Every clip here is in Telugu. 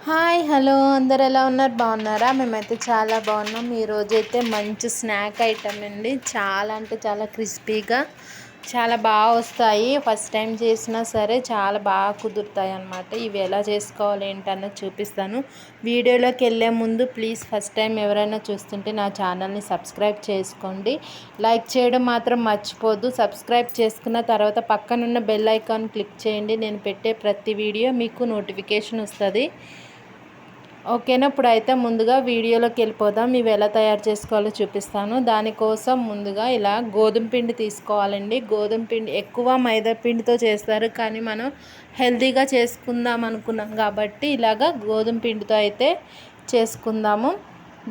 హాయ్ హలో అందరు ఎలా ఉన్నారు? బాగున్నారా? మేమైతే చాలా బాగున్నాం. ఈరోజైతే మంచి స్నాక్ ఐటమ్ అండి. చాలా అంటే చాలా క్రిస్పీగా చాలా బాగా వస్తాయి. ఫస్ట్ టైం చేసినా సరే చాలా బాగా కుదురుతాయి అన్నమాట. ఇవి ఎలా చేసుకోవాలి ఏంటన్నది చూపిస్తాను. వీడియోలోకి వెళ్ళే ముందు ప్లీజ్ ఫస్ట్ టైం ఎవరైనా చూస్తుంటే నా ఛానల్ని సబ్స్క్రైబ్ చేసుకోండి. లైక్ చేయడం మాత్రం మర్చిపోద్దు. సబ్స్క్రైబ్ చేసుకున్న తర్వాత పక్కనున్న బెల్ ఐకాన్ క్లిక్ చేయండి. నేను పెట్టే ప్రతి వీడియో మీకు నోటిఫికేషన్ వస్తుంది. ఓకేనా? ఇప్పుడు అయితే ముందుగా వీడియోలోకి వెళ్ళిపోదాం. ఇవి ఎలా తయారు చేసుకోవాలో చూపిస్తాను. దానికోసం ముందుగా ఇలా గోధుమ పిండి తీసుకోవాలండి. గోధుమ పిండి ఎక్కువ మైదా పిండితో చేస్తారు, కానీ మనం హెల్తీగా చేసుకుందాం అనుకున్నాం కాబట్టి ఇలాగా గోధుమ పిండితో అయితే చేసుకుందాము.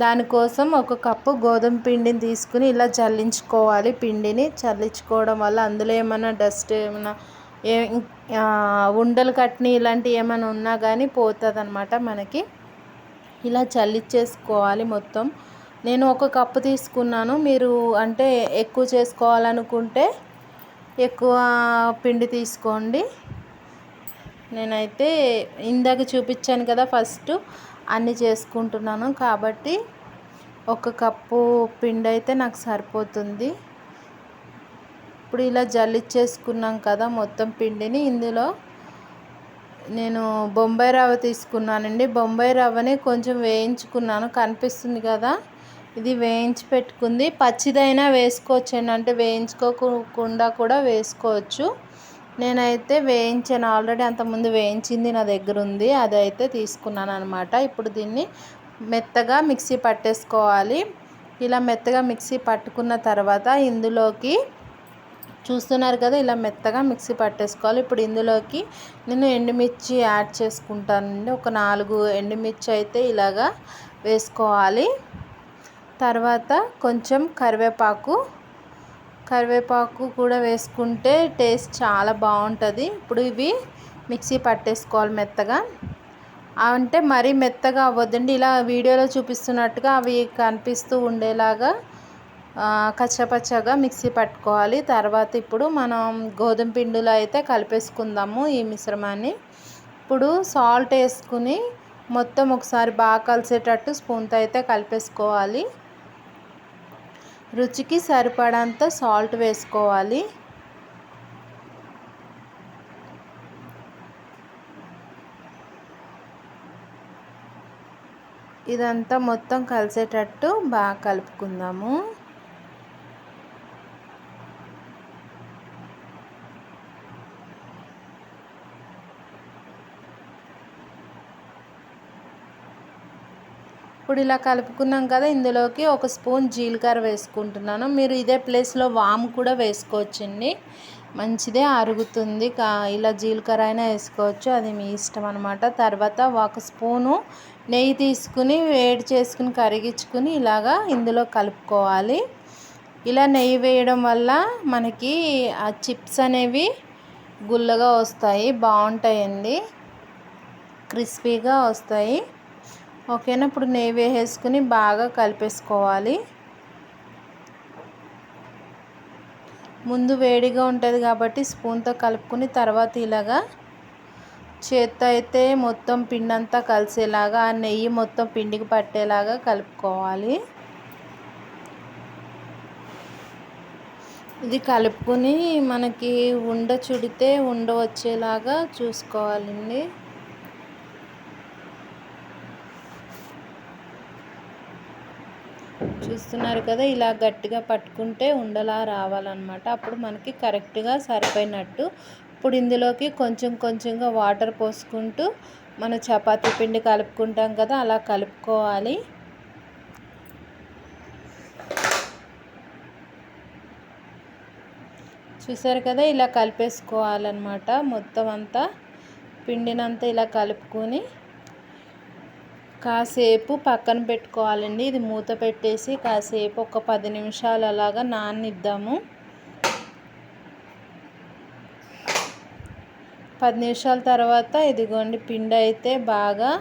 దానికోసం ఒక కప్పు గోధుమ పిండిని తీసుకుని ఇలా జల్లించుకోవాలి. పిండిని చల్లించుకోవడం వల్ల అందులో ఏమైనా డస్ట్ ఏమైనా ఉండలు కట్టిన ఇలాంటివి ఏమైనా ఉన్నా కానీ పోతుంది అన్నమాట మనకి. ఇలా చల్లించేసుకోవాలి మొత్తం. నేను ఒక కప్పు తీసుకున్నాను. మీరు అంటే ఎక్కువ చేసుకోవాలనుకుంటే ఎక్కువ పిండి తీసుకోండి. నేనైతే ఇందాక చూపించాను కదా ఫస్ట్ అన్నీ చేసుకుంటున్నాను కాబట్టి ఒక కప్పు పిండి అయితే నాకు సరిపోతుంది. ఇప్పుడు ఇలా జల్లించేసుకున్నాం కదా మొత్తం పిండిని. ఇందులో నేను బొంబాయి రవ్వ తీసుకున్నానండి. బొంబాయి రవ్వని కొంచెం వేయించుకున్నాను, కనిపిస్తుంది కదా, ఇది వేయించి పెట్టుకుంది. పచ్చిదైనా వేసుకోవచ్చండి, అంటే వేయించుకోకుండా కూడా వేసుకోవచ్చు. నేనైతే వేయించాను ఆల్రెడీ, అంతకుముందు వేయించింది నా దగ్గర ఉంది, అదైతే తీసుకున్నాను అనమాట. ఇప్పుడు దీన్ని మెత్తగా మిక్సీ పట్టేసుకోవాలి. ఇలా మెత్తగా మిక్సీ పట్టుకున్న తర్వాత ఇందులోకి చూస్తున్నారు కదా, ఇలా మెత్తగా మిక్సీ పట్టేసుకోవాలి. ఇప్పుడు ఇందులోకి నేను ఎండుమిర్చి యాడ్ చేసుకుంటానండి. ఒక 4 ఎండుమిర్చి అయితే ఇలాగా వేసుకోవాలి. తర్వాత కొంచెం కరివేపాకు కూడా వేసుకుంటే టేస్ట్ చాలా బాగుంటుంది. ఇప్పుడు ఇవి మిక్సీ పట్టేసుకోవాలి మెత్తగా. అంటే మరీ మెత్తగా అవ్వద్దండి, ఇలా వీడియోలో చూపిస్తున్నట్టుగా అవి కనిపిస్తూ ఉండేలాగా కచ్చపచ్చగా మిక్సీ పట్టుకోవాలి. తర్వాత ఇప్పుడు మనం గోధుమ పిండిలో అయితే కలిపేసుకుందాము ఈ మిశ్రమాన్ని. ఇప్పుడు సాల్ట్ వేసుకుని మొత్తం ఒకసారి బాగా కలిసేటట్టు స్పూన్తో అయితే కలిపేసుకోవాలి. రుచికి సరిపడంత సాల్ట్ వేసుకోవాలి. ఇదంతా మొత్తం కలిసేటట్టు బాగా కలుపుకుందాము. ఇప్పుడు ఇలా కలుపుకున్నాం కదా, ఇందులోకి ఒక స్పూన్ జీలకర్ర వేసుకుంటున్నాను. మీరు ఇదే ప్లేస్లో వాము కూడా వేసుకోవచ్చండి, మంచిదే, అరుగుతుంది. ఇలా జీలకర్ర అయినా వేసుకోవచ్చు, అది మీ ఇష్టం అనమాట. తర్వాత ఒక స్పూను నెయ్యి తీసుకుని వేడి చేసుకుని కరిగించుకుని ఇలాగా ఇందులో కలుపుకోవాలి. ఇలా నెయ్యి వేయడం వల్ల మనకి ఆ చిప్స్ అనేవి గుల్లగా వస్తాయి, బాగుంటాయండి, క్రిస్పీగా వస్తాయి. ఓకేనా? ఇప్పుడు నెయ్యి వేసేసుకుని బాగా కలిపేసుకోవాలి. ముందు వేడిగా ఉంటుంది కాబట్టి స్పూన్తో కలుపుకుని తర్వాత ఇలాగా చేత్తో అయితే మొత్తం పిండి అంతా కలిసేలాగా, ఆ నెయ్యి మొత్తం పిండికి పట్టేలాగా కలుపుకోవాలి. ఇది కలుపుకొని మనకి ఉండ చుడితే ఉండ వచ్చేలాగా చూసుకోవాలండి. చూస్తున్నారు కదా, ఇలా గట్టిగా పట్టుకుంటే ఉండలా రావాలన్నమాట. అప్పుడు మనకి కరెక్ట్గా సరిపోయినట్టు. ఇప్పుడు ఇందులోకి కొంచెం కొంచెంగా వాటర్ పోసుకుంటూ మన చపాతీ పిండి కలుపుకుంటాం కదా, అలా కలుపుకోవాలి. చూసారు కదా, ఇలా కలిపేసుకోవాలన్నమాట. మొత్తం అంతా పిండినంతా ఇలా కలుపుకొని కాసేపు పక్కన పెట్టుకోవాలండి. ఇది మూత పెట్టేసి కాసేపు ఒక 10 నిమిషాలు అలాగా నాననిద్దాము. 10 నిమిషాల తర్వాత ఇదిగోండి పిండి అయితే బాగా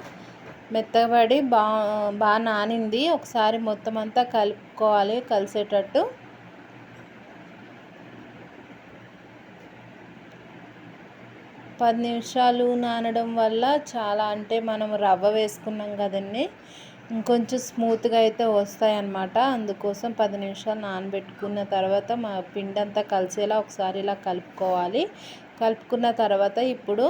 మెత్తబడి బాగా నానింది. ఒకసారి మొత్తం అంతా కలుపుకోవాలి కలిసేటట్టు. 10 నిమిషాలు నానడం వల్ల చాలా అంటే మనం రవ్వ వేసుకున్నాం కదండి, ఇంకొంచెం స్మూత్గా అయితే వస్తాయన్నమాట. అందుకోసం 10 నిమిషాలు నానబెట్టుకున్న తర్వాత మా పిండి అంతా కలిసేలా ఒకసారి ఇలా కలుపుకోవాలి. కలుపుకున్న తర్వాత ఇప్పుడు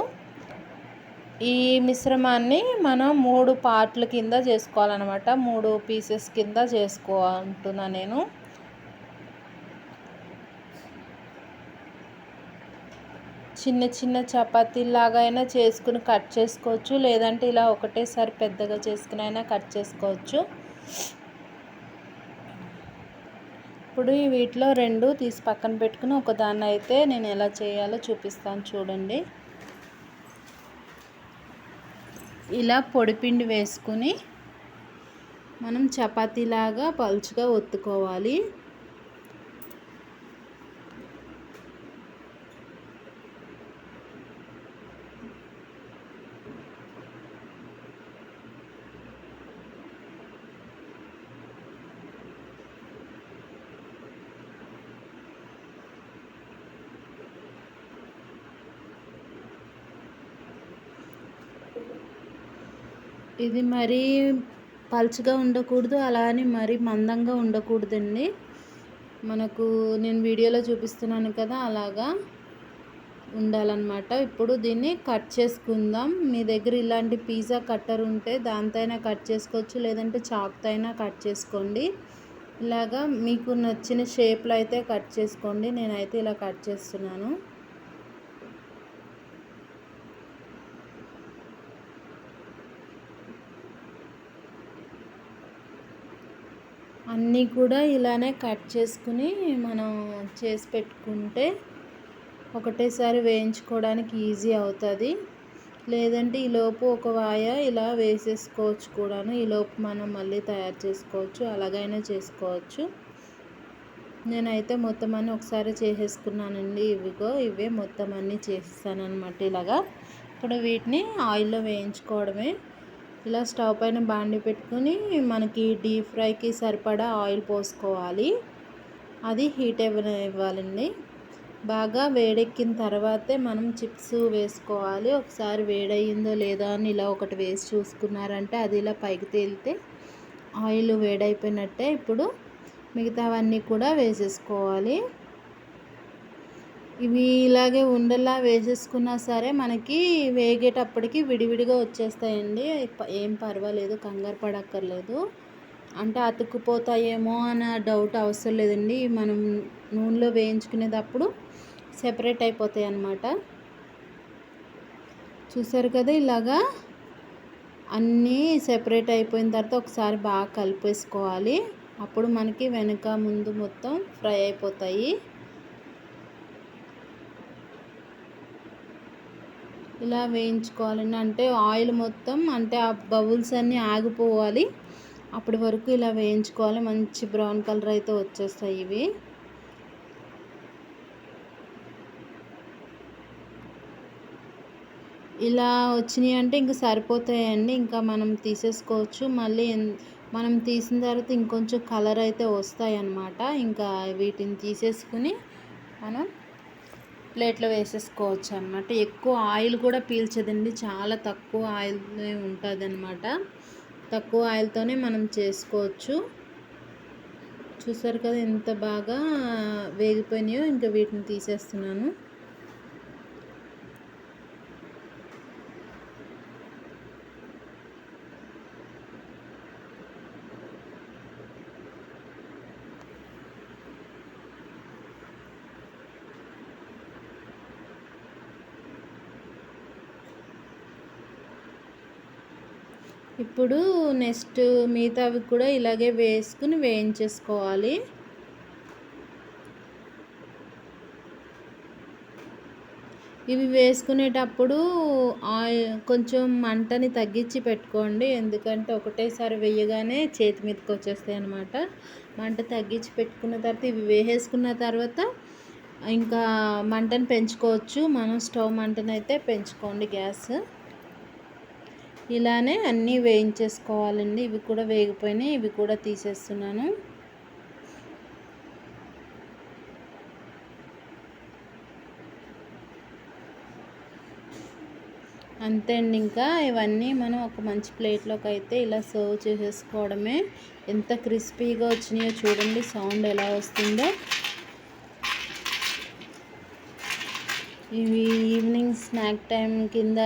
ఈ మిశ్రమాన్ని మనం 3 పార్ట్ల కింద చేసుకోవాలన్నమాట. 3 పీసెస్ కింద చేసుకుంటున్నా నేను. చిన్న చిన్న చపాతీలాగా అయినా చేసుకుని కట్ చేసుకోవచ్చు, లేదంటే ఇలా ఒకటేసారి పెద్దగా చేసుకుని అయినా కట్ చేసుకోవచ్చు. ఇప్పుడు వీటిలో 2 తీసి పక్కన పెట్టుకుని ఒకదాన్ని అయితే నేను ఎలా చేయాలో చూపిస్తాను చూడండి. ఇలా పొడిపిండి వేసుకుని మనం చపాతీలాగా పలుచగా ఒత్తుకోవాలి. ఇది మరీ పలుచగా ఉండకూడదు, అలా అని మరీ మందంగా ఉండకూడదండి. మనకు నేను వీడియోలో చూపిస్తున్నాను కదా, అలాగా ఉండాలన్నమాట. ఇప్పుడు దీన్ని కట్ చేసుకుందాం. మీ దగ్గర ఇలాంటి పిజ్జా కట్టర్ ఉంటే దాంతో అయినా కట్ చేసుకోవచ్చు, లేదంటే చాక్తో అయినా కట్ చేసుకోండి. ఇలాగా మీకు నచ్చిన షేప్లో అయితే కట్ చేసుకోండి. నేనైతే ఇలా కట్ చేస్తున్నాను. అన్నీ కూడా ఇలానే కట్ చేసుకుని మనం చేసి పెట్టుకుంటే ఒకటేసారి వేయించుకోవడానికి ఈజీ అవుతుంది. లేదంటే ఈలోపు ఒక వాయ ఇలా వేసేసుకోవచ్చు కూడాను. ఈలోపు మనం మళ్ళీ తయారు చేసుకోవచ్చు, అలాగైనా చేసుకోవచ్చు. నేనైతే మొత్తం అన్నీ ఒకసారి చేసేసుకున్నానండి. ఇవే మొత్తం అన్నీ చేసేసాను అనమాట ఇలాగా. ఇప్పుడు వీటిని ఆయిల్లో వేయించుకోవడమే. ఇలా స్టవ్ పైన బాండి పెట్టుకుని మనకి డీప్ ఫ్రైకి సరిపడా ఆయిల్ పోసుకోవాలి. అది హీట్ ఇవ్వాలండి. బాగా వేడెక్కిన తర్వాతే మనం చిప్స్ వేసుకోవాలి. ఒకసారి వేడయిందో లేదో అని ఇలా ఒకటి వేసి చూసుకున్నారంటే అది ఇలా పైకి తేలితే ఆయిల్ వేడైపోయినట్టే. ఇప్పుడు మిగతావన్నీ కూడా వేసేసుకోవాలి. ఇవి ఇలాగే ఉండలా వేసేసుకున్నా సరే మనకి వేగేటప్పటికి విడివిడిగా వచ్చేస్తాయండి. ఏం పర్వాలేదు, కంగారు పడక్కర్లేదు. అంటే అతుక్కుపోతాయేమో అన్న డౌట్ అవసరం లేదండి. మనం నూనెలో వేయించుకునేటప్పుడు సెపరేట్ అయిపోతాయి అన్నమాట. చూసారు కదా, ఇలాగా అన్నీ సెపరేట్ అయిపోయిన తర్వాత ఒకసారి బాగా కలిపేసుకోవాలి. అప్పుడు మనకి వెనక ముందు మొత్తం ఫ్రై అయిపోతాయి. ఇలా వేయించుకోవాలండి. అంటే ఆయిల్ మొత్తం అంటే ఆ బబుల్స్ అన్నీ ఆగిపోవాలి. అప్పటి వరకు ఇలా వేయించుకోవాలి. మంచి బ్రౌన్ కలర్ అయితే వచ్చేస్తాయి ఇవి. ఇలా వచ్చినాయి అంటే ఇంక సరిపోతాయండి. ఇంకా మనం తీసేసుకోవచ్చు. మళ్ళీ మనం తీసిన తర్వాత ఇంకొంచెం కలర్ అయితే వస్తాయి అన్నమాట. ఇంకా వీటిని తీసేసుకుని మనం ప్లేట్లో వేసేసుకోవచ్చు అన్నమాట. ఎక్కువ ఆయిల్ కూడా పీల్చదండి, చాలా తక్కువ ఆయిల్ ఉంటుంది అన్నమాట. తక్కువ ఆయిల్తోనే మనం చేసుకోవచ్చు. చూసారు కదా ఎంత బాగా వేగిపోయినాయో. ఇంకా వీటిని తీసేస్తున్నాను. ఇప్పుడు నెక్స్ట్ మిగతావి కూడా ఇలాగే వేసుకుని వేయించేసుకోవాలి. ఇవి వేసుకునేటప్పుడు కొంచెం మంటని తగ్గించి పెట్టుకోండి. ఎందుకంటే ఒకటేసారి వేయగానే చేతి మీదకి వచ్చేస్తాయి అన్నమాట. మంట తగ్గించి పెట్టుకున్న తర్వాత ఇవి వేసేసుకున్న తర్వాత ఇంకా మంటను పెంచుకోవచ్చు. మనం స్టవ్ మంటను అయితే పెంచుకోండి గ్యాస్. ఇలానే అన్నీ వేయించేసుకోవాలండి. ఇవి కూడా వేగిపోయినాయి. ఇవి కూడా తీసేస్తున్నాను. అంతే అండి. ఇంకా ఇవన్నీ మనం ఒక మంచి ప్లేట్లోకి అయితే ఇలా సర్వ్ చేసేసుకోవడమే. ఎంత క్రిస్పీగా వచ్చినాయో చూడండి, సౌండ్ ఎలా వస్తుందో. ఇవి ఈవినింగ్ స్నాక్ టైం కింద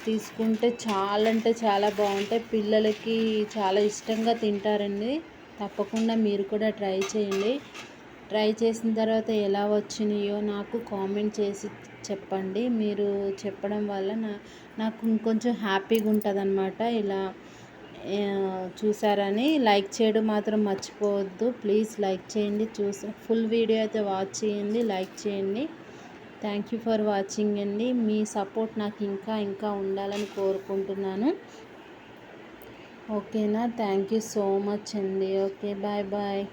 తీసుకుంటే చాలా అంటే చాలా బాగుంటాయి. పిల్లలకి చాలా ఇష్టంగా తింటారండి. తప్పకుండా మీరు కూడా ట్రై చేయండి. ట్రై చేసిన తర్వాత ఎలా వచ్చినాయో నాకు కామెంట్ చేసి చెప్పండి. మీరు చెప్పడం వల్ల నాకు ఇంకొంచెం హ్యాపీగా ఉంటుంది అన్నమాట. ఇలా చూసారని లైక్ చేయడం మాత్రం మర్చిపోవద్దు. ప్లీజ్ లైక్ చేయండి. ఫుల్ వీడియో అయితే వాచ్ చేయండి, లైక్ చేయండి. థ్యాంక్ యూ ఫర్ వాచింగ్ అండి. మీ సపోర్ట్ నాకు ఇంకా ఉండాలని కోరుకుంటున్నాను. ఓకేనా? థ్యాంక్ యూ సో మచ్ అండి. Okay, bye bye.